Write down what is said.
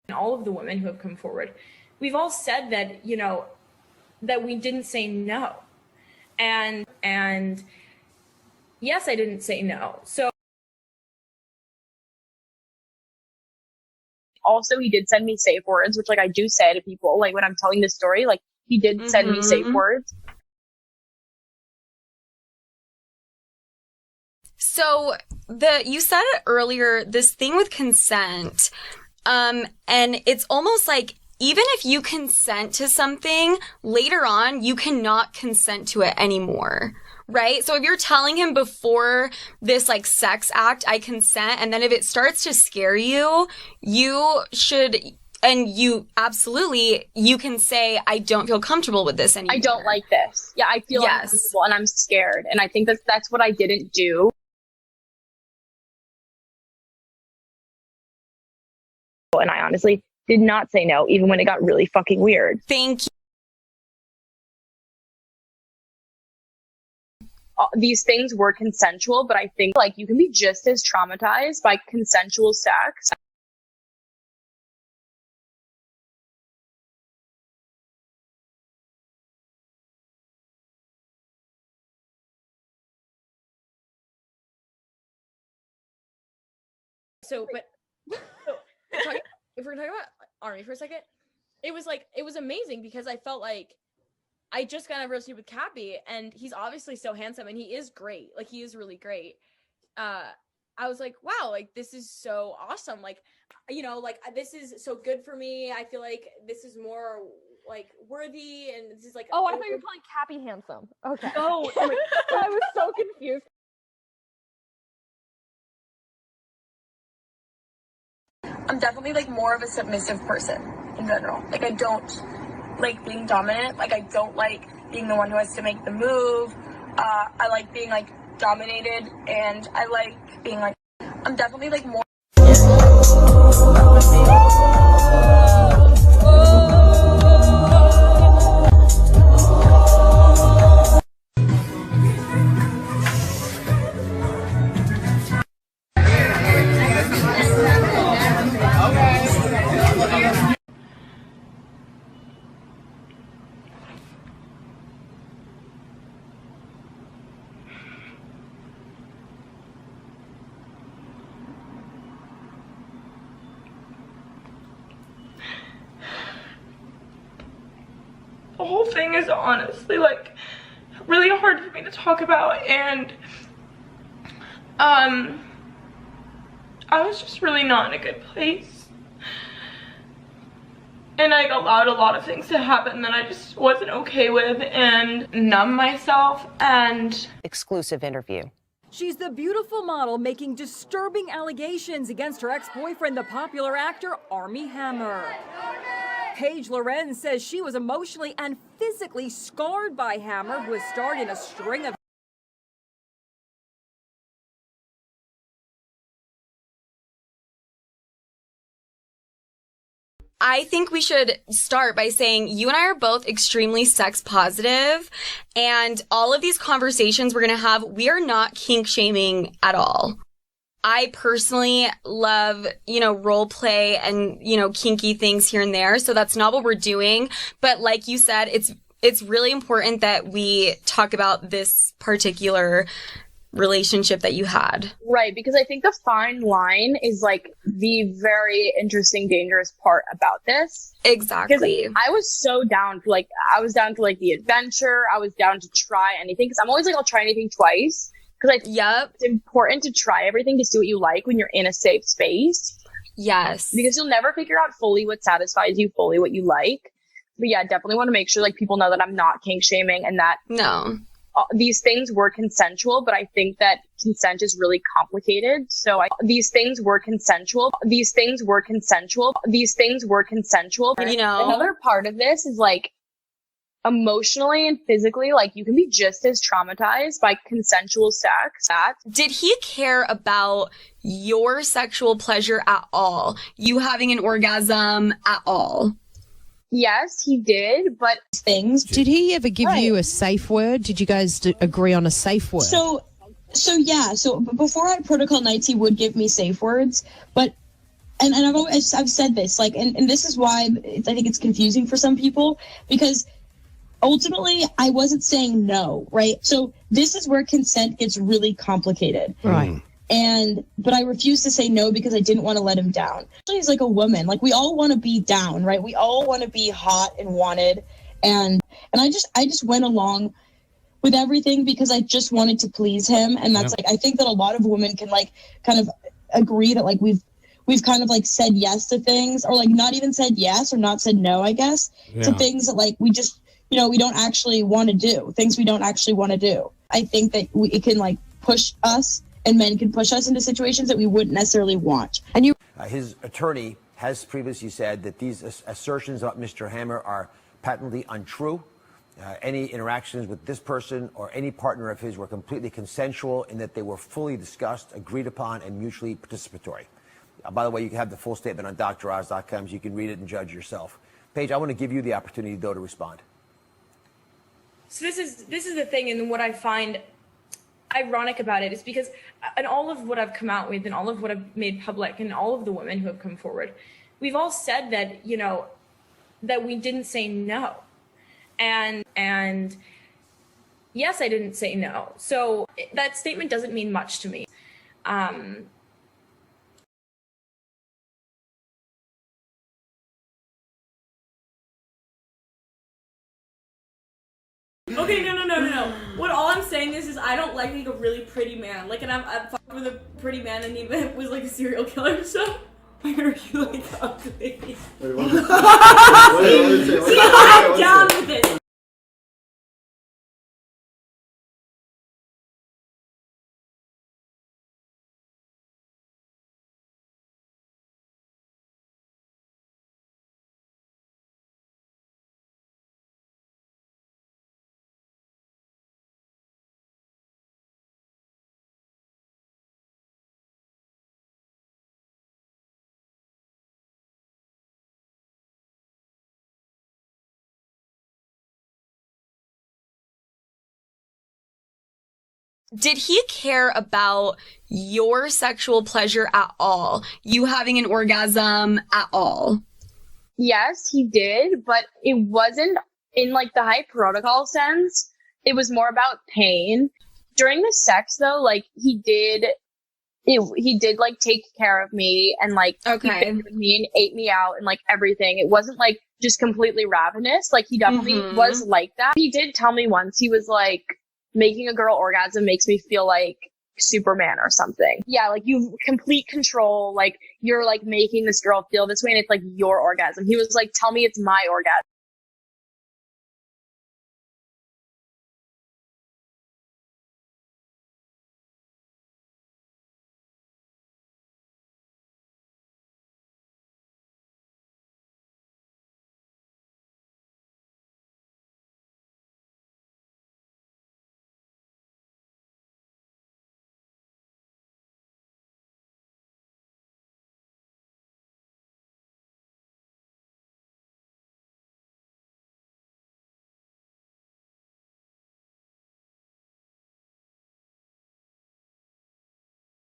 And all of the women who have come forward, we've all said that, you know, that we didn't say no. And yes, I didn't say no. So also, he did send me safe words, which, like, I do say to people, like, when I'm telling this story, like, he did send me safe words. So you said it earlier, this thing with consent, and it's almost like even if you consent to something, later on, you cannot consent to it anymore. Right? So if you're telling him before this like sex act, I consent, and then if it starts to scare you, you should, and you absolutely, you can say, I don't feel comfortable with this anymore. I don't like this. Yeah, I feel uncomfortable and I'm scared. And I think that's what I didn't do. And I honestly did not say no, even when it got really fucking weird. Thank you. These things were consensual, but I think like you can be just as traumatized by consensual sex. If we're talking about Armie for a second, it was amazing because I felt like I just got a relationship with Cappy, and he's obviously so handsome, and he is great. Like, he is really great. I was like, wow, like, this is so awesome. Like, you know, like, this is so good for me. I feel like this is more, like, worthy, and this is, like... Oh, I thought you were calling Cappy handsome. Okay. No. I was so confused. I'm definitely, like, more of a submissive person in general. Like, I don't like being dominant. Like, I don't like being the one who has to make the move. I like being, like, dominated, and I like being, like, I'm definitely, like, more... The whole thing is honestly like really hard for me to talk about, and I was just really not in a good place, and I allowed a lot of things to happen that I just wasn't okay with and numb myself. And exclusive interview. She's the beautiful model making disturbing allegations against her ex-boyfriend, the popular actor Armie Hammer. Paige Lorenze says she was emotionally and physically scarred by Hammer, who has starred in a string of... I think we should start by saying you and I are both extremely sex positive, and all of these conversations we're going to have, we are not kink shaming at all. I personally love, you know, role play and, you know, kinky things here and there. So that's not what we're doing. But like you said, it's really important that we talk about this particular relationship that you had. Right, because I think the fine line is like the very interesting, dangerous part about this. Exactly. Because I was so down for the adventure. I was down to try anything, because I'm always like, I'll try anything twice. Because it's important to try everything to see what you like when you're in a safe space. Yes. Because you'll never figure out fully what satisfies you, fully what you like. But yeah, definitely want to make sure like people know that I'm not kink shaming, and that these things were consensual, but I think that consent is really complicated. So these things were consensual. You know, another part of this is like, emotionally and physically, like, you can be just as traumatized by consensual sex. Did he care about your sexual pleasure at all? You having an orgasm at all? Yes, he did, but things. Did he ever give you a safe word? Did you guys agree on a safe word? So before our protocol nights, he would give me safe words, but and I've said this, like, and this is why I think it's confusing for some people, because ultimately I wasn't saying no, right? So this is where consent gets really complicated. Right. But I refused to say no because I didn't want to let him down. He's like a woman. Like, we all want to be down, right? We all want to be hot and wanted. And I just went along with everything because I just wanted to please him. And that's like, I think that a lot of women can like kind of agree that like we've kind of like said yes to things, or like not even said yes or not said no, I guess, to things that like we just, we don't actually want to do, things we don't actually want to do. I think that it can like push us, and men can push us into situations that we wouldn't necessarily want. And you, his attorney has previously said that these assertions about Mr. Hammer are patently untrue. Any interactions with this person or any partner of his were completely consensual in that they were fully discussed, agreed upon, and mutually participatory. By the way, you can have the full statement on DrOz.com, so you can read it and judge yourself. Paige, I want to give you the opportunity, though, to respond. So this is the thing, and what I find ironic about it is because in all of what I've come out with and all of what I've made public and all of the women who have come forward, we've all said that, that we didn't say no. And yes, I didn't say no. So that statement doesn't mean much to me. Okay, no. What all I'm saying is I don't like a really pretty man. Like, and I'm fucked with a pretty man, and he was like a serial killer. So why are you like ugly? See, I'm down with it. Did he care about your sexual pleasure at all? You having an orgasm at all? Yes, he did, but it wasn't in like the high protocol sense. It was more about pain. During the sex though, like he did like take care of me and like he favored me and ate me out and like everything. It wasn't like just completely ravenous. Like he definitely was like that. He did tell me once, he was like, making a girl orgasm makes me feel like Superman or something. Yeah, like you complete control, like you're like making this girl feel this way and it's like your orgasm. He was like, tell me it's my orgasm.